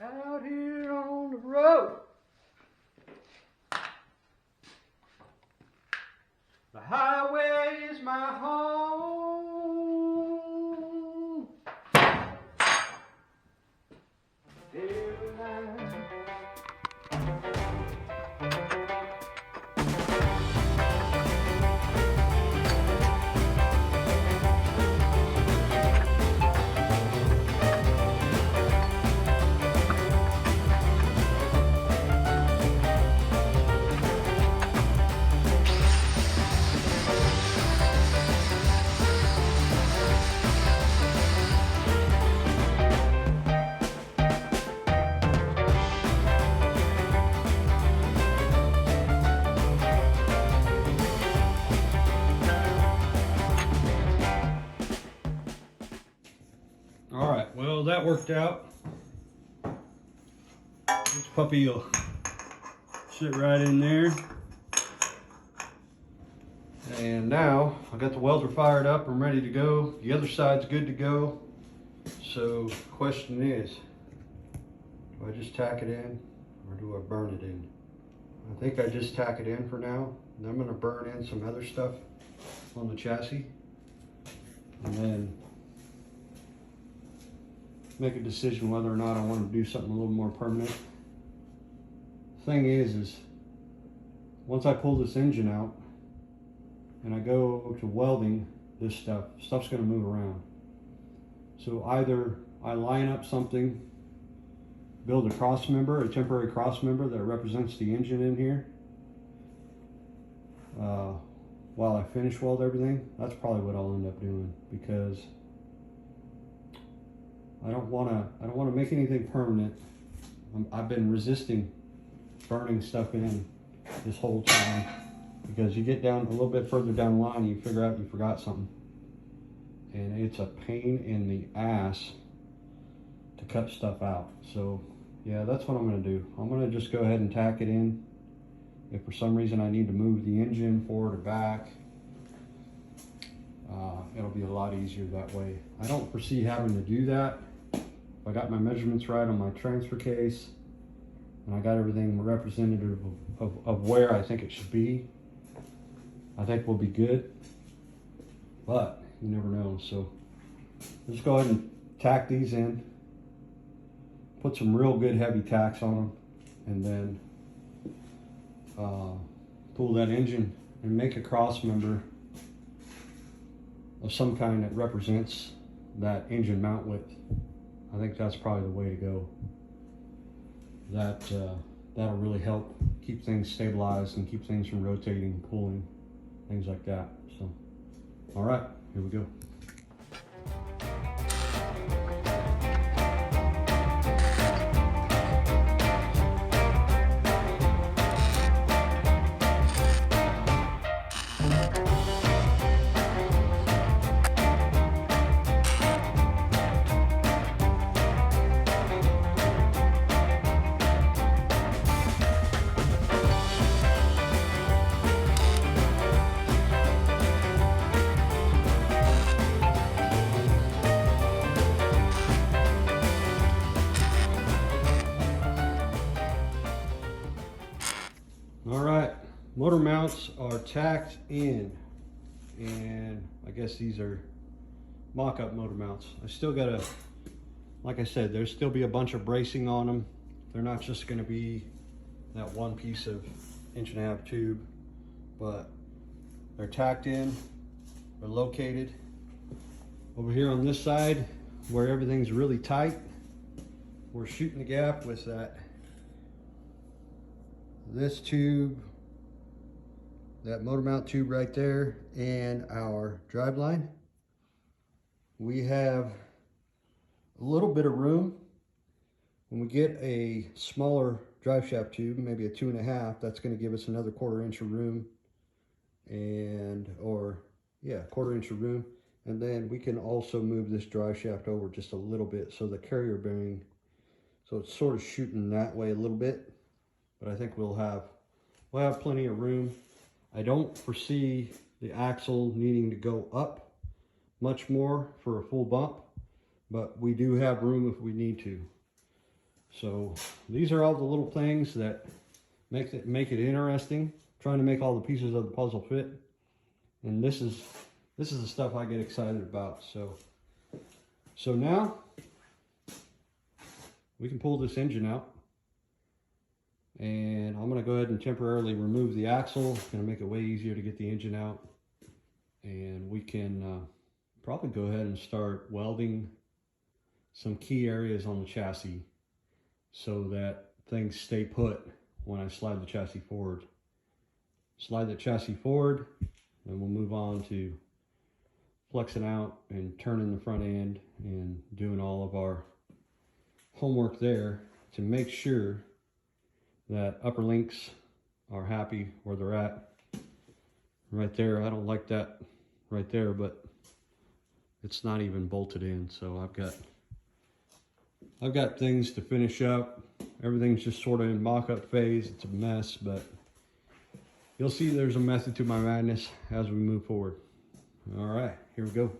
Out here on the road. The highway is my home. Every night. All right, well, that worked out. This puppy will sit right in there. And now I got the welder fired up. I'm ready to go. The other side's good to go. So the question is, do I just tack it in or do I burn it in? I think I just tack it in for now. And I'm going to burn in some other stuff on the chassis. And then make a decision whether or not I want to do something a little more permanent. Thing is once I pull this engine out and I go to welding this stuff's going to move around. So either I line up something, build a cross member, a temporary cross member that represents the engine in here while I finish weld everything. That's probably what I'll end up doing, because I don't want to make anything permanent. I've been resisting burning stuff in this whole time, because you get down a little bit further down the line and you figure out you forgot something, and it's a pain in the ass to cut stuff out. So yeah, that's what I'm going to do. I'm going to just go ahead and tack it in. If for some reason I need to move the engine forward or back, it'll be a lot easier that way. I don't foresee having to do that. I got my measurements right on my transfer case, and I got everything representative of where I think it should be. I think we'll be good, but you never know. So let's go ahead and tack these in, put some real good heavy tacks on them, and then pull that engine and make a cross member of some kind that represents that engine mount width. I think that's probably the way to go. That'll really help keep things stabilized and keep things from rotating and pulling, things like that. So, all right, here we go. All right, motor mounts are tacked in, and I guess these are mock-up motor mounts. I still gotta, like I said, there'll still be a bunch of bracing on them. They're not just gonna be that one piece of 1.5" tube, but they're tacked in, they're located. Over here on this side, where everything's really tight, we're shooting the gap with this tube, that motor mount tube right there, and our drive line. We have a little bit of room. When we get a smaller drive shaft tube, maybe a 2.5, that's going to give us another 1/4 inch of room, and 1/4 inch of room. And then we can also move this drive shaft over just a little bit, so the carrier bearing, so it's sort of shooting that way a little bit. But I think we'll have plenty of room. I don't foresee the axle needing to go up much more for a full bump, but we do have room if we need to. So these are all the little things that make it interesting, trying to make all the pieces of the puzzle fit. And this is the stuff I get excited about. So now we can pull this engine out, and I'm going to go ahead and temporarily remove the axle. It's going to make it way easier to get the engine out, and we can probably go ahead and start welding some key areas on the chassis so that things stay put when I slide the chassis forward. Slide the chassis forward, and we'll move on to flexing out and turning the front end and doing all of our homework there to make sure that upper links are happy where they're at. Right there, I don't like that right there, but it's not even bolted in, so I've got things to finish up. Everything's just sort of in mock-up phase. It's a mess, but you'll see there's a method to my madness as we move forward. All right, here we go.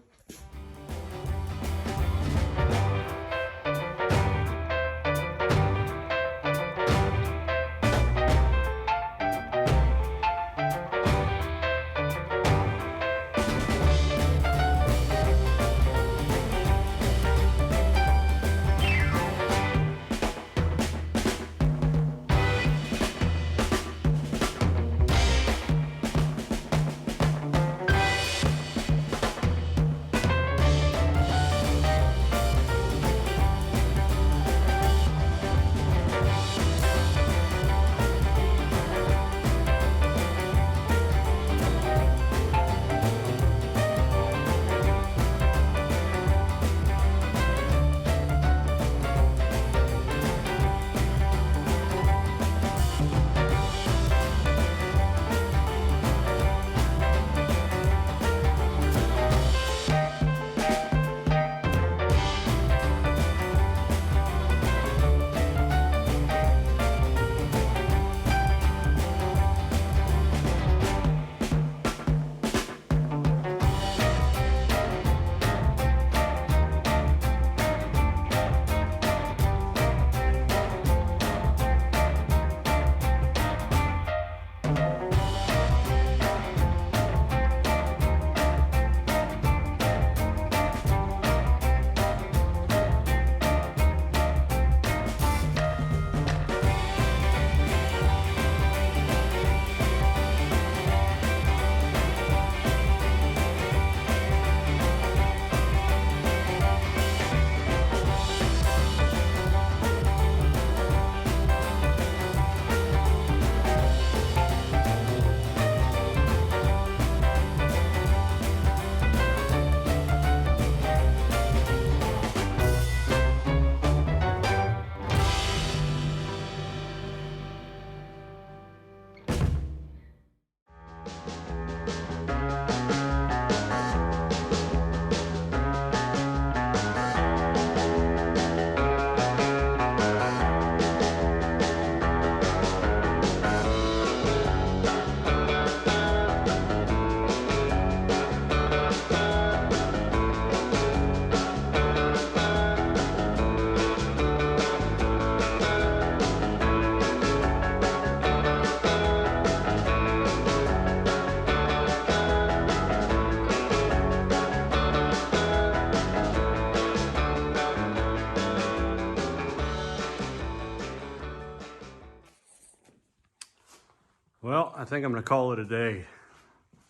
Well, I think I'm going to call it a day.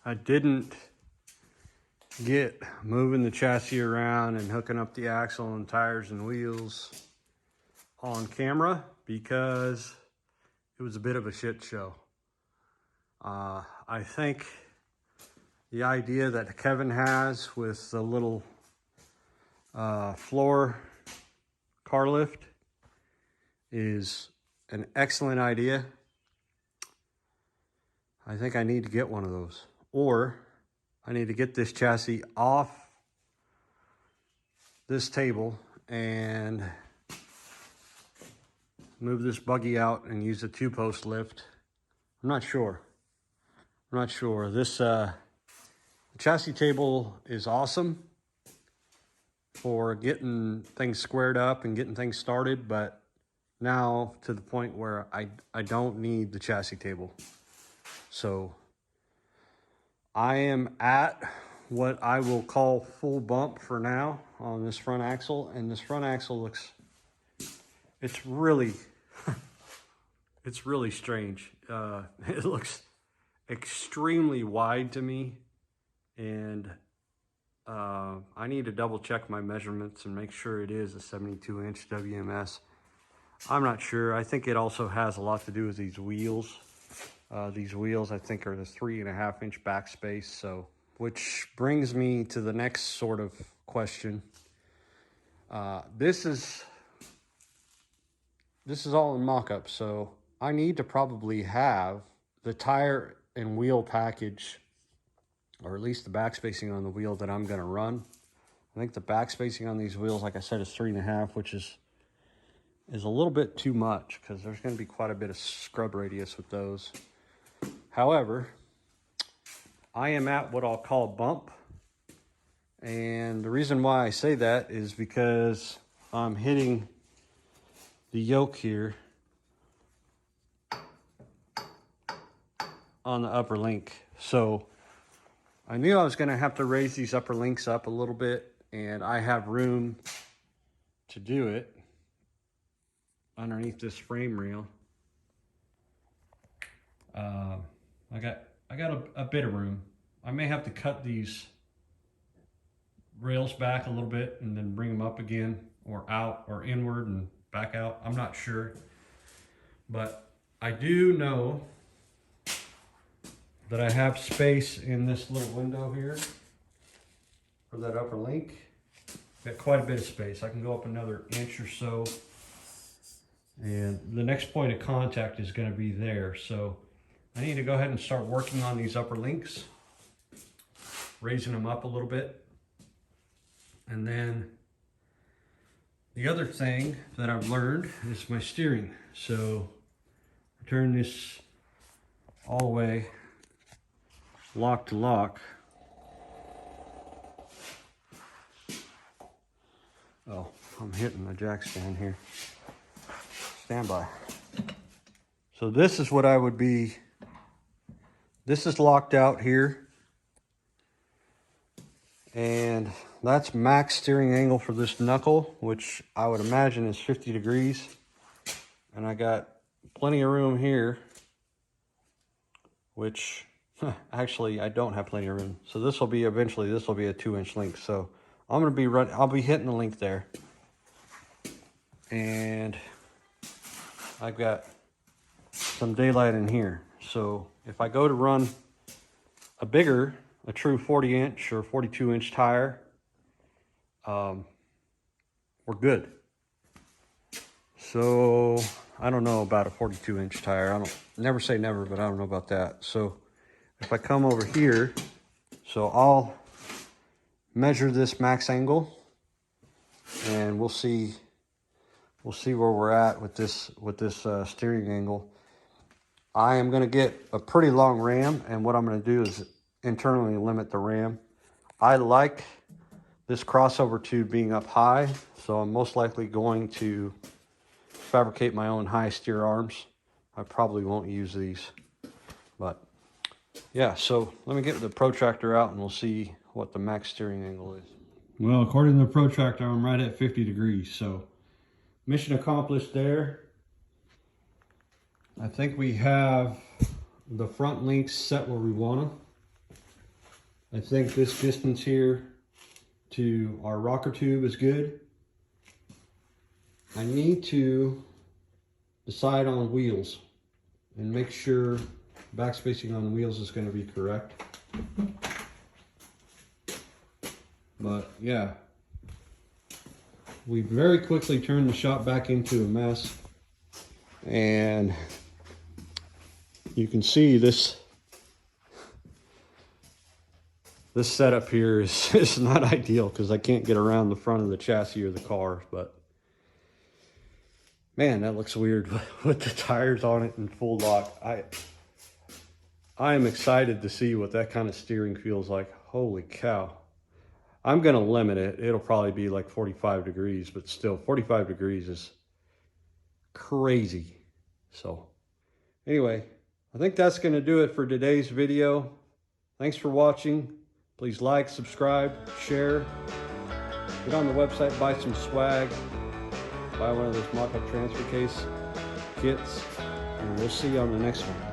I didn't get moving the chassis around and hooking up the axle and tires and wheels on camera because it was a bit of a shit show. I think the idea that Kevin has with the little floor car lift is an excellent idea. I think I need to get one of those, or I need to get this chassis off this table and move this buggy out and use a 2-post lift. I'm not sure. This chassis table is awesome for getting things squared up and getting things started, but now to the point where I don't need the chassis table. So I am at what I will call full bump for now on this front axle. And this front axle looks, it's really, it's really strange. It looks extremely wide to me. And I need to double check my measurements and make sure it is a 72-inch WMS. I'm not sure. I think it also has a lot to do with these wheels. These wheels, I think, are the 3.5-inch backspace. So, which brings me to the next sort of question. This is all in mock-up, so I need to probably have the tire and wheel package, or at least the backspacing on the wheel that I'm going to run. I think the backspacing on these wheels, like I said, is 3.5, which is a little bit too much because there's going to be quite a bit of scrub radius with those. However, I am at what I'll call bump. And the reason why I say that is because I'm hitting the yoke here on the upper link. So I knew I was going to have to raise these upper links up a little bit, and I have room to do it underneath this frame rail. I got a bit of room. I may have to cut these rails back a little bit and then bring them up again, or out, or inward and back out. I'm not sure, but I do know that I have space in this little window here for that upper link. Got quite a bit of space. I can go up another inch or so, and the next point of contact is going to be there. So I need to go ahead and start working on these upper links, raising them up a little bit. And then the other thing that I've learned is my steering. So I turn this all the way lock to lock. Oh, I'm hitting the jack stand here. Stand by. So this is what I would be, this is locked out here. And that's max steering angle for this knuckle, which I would imagine is 50 degrees. And I got plenty of room here, which actually I don't have plenty of room. So this will be, eventually this will be a 2-inch link. So I'm going to be I'll be hitting the link there. And I've got some daylight in here. So if I go to run a true 40-inch or 42-inch tire, we're good. So I don't know about a 42-inch tire. I don't, never say never, but I don't know about that. So if I come over here, so I'll measure this max angle, and we'll see where we're at with this steering angle. I am going to get a pretty long ram, and what I'm going to do is internally limit the ram. I like this crossover tube being up high, so I'm most likely going to fabricate my own high steer arms. I probably won't use these, but yeah, so let me get the protractor out and we'll see what the max steering angle is. Well, according to the protractor, I'm right at 50 degrees, so mission accomplished there. I think we have the front links set where we want them. I think this distance here to our rocker tube is good. I need to decide on wheels and make sure backspacing on wheels is going to be correct. But yeah, we very quickly turned the shop back into a mess, and you can see this setup here is not ideal because I can't get around the front of the chassis or the car. But man, that looks weird with the tires on it in full lock. I am excited to see what that kind of steering feels like. Holy cow. I'm going to limit it. It'll probably be like 45 degrees, but still 45 degrees is crazy. So anyway, I think that's going to do it for today's video. Thanks for watching. Please like, subscribe, share. Get on the website, buy some swag. Buy one of those mock-up transfer case kits. And we'll see you on the next one.